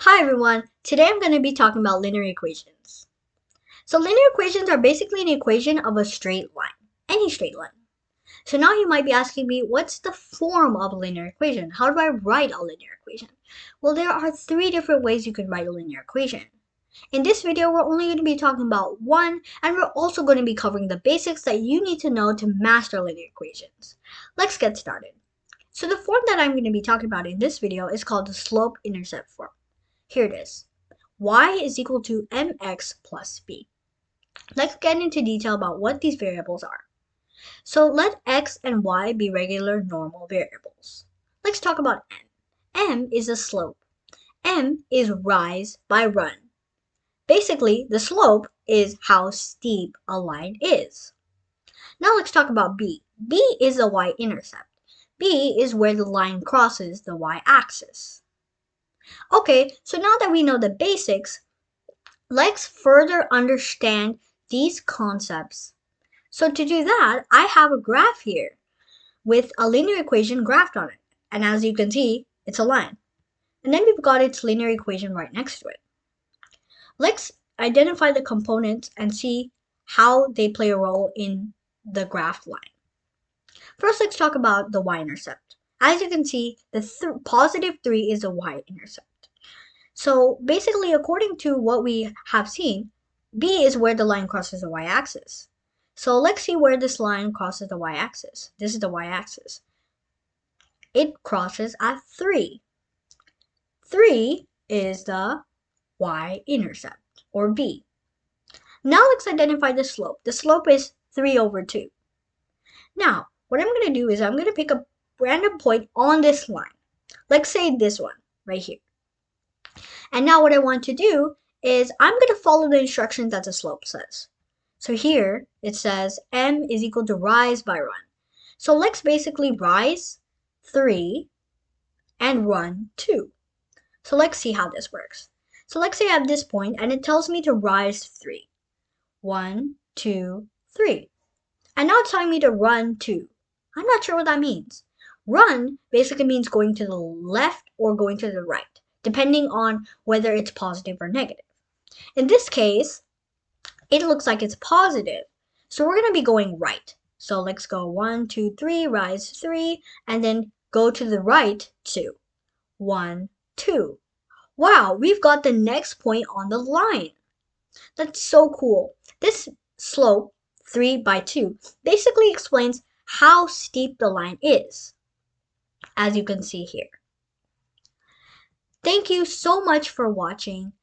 Hi everyone, today I'm going to be talking about linear equations. So linear equations are basically an equation of a straight line, any straight line. So now you might be asking me, what's the form of a linear equation? How do I write a linear equation? Well, there are three different ways you can write a linear equation. In this video, we're only going to be talking about one, and we're also going to be covering the basics that you need to know to master linear equations. Let's get started. So the form that I'm going to be talking about in this video is called the slope-intercept form. Here it is. Y is equal to mx plus b. Let's get into detail about what these variables are. So let x and y be regular normal variables. Let's talk about m. M is a slope. M is rise by run. Basically, the slope is how steep a line is. Now let's talk about b. B is the y-intercept. B is where the line crosses the y-axis. Okay, so now that we know the basics, let's further understand these concepts. So to do that, I have a graph here with a linear equation graphed on it. And as you can see, it's a line. And then we've got its linear equation right next to it. Let's identify the components and see how they play a role in the graph line. First, let's talk about the y-intercept. As you can see, the positive 3 is the y-intercept. So basically, according to what we have seen, B is where the line crosses the y-axis. So let's see where this line crosses the y-axis. This is the y-axis. It crosses at 3. 3 is the y-intercept, or B. Now let's identify the slope. The slope is 3 over 2. Now, what I'm going to do is I'm going to pick a random point on this line. Let's say this one, right here. And now what I want to do is I'm going to follow the instructions that the slope says. So here it says m is equal to rise by run. So let's basically rise 3 and run 2. So let's see how this works. So let's say I have this point and it tells me to rise 3. 1, 2, 3. And now it's telling me to run 2. I'm not sure what that means. Run basically means going to the left or going to the right, depending on whether it's positive or negative. In this case, it looks like it's positive. So we're going to be going right. So let's go 1, 2, 3, rise 3, and then go to the right 2. 1, 2. Wow, we've got the next point on the line. That's so cool. This slope, 3 by 2, basically explains how steep the line is, as you can see here. Thank you so much for watching.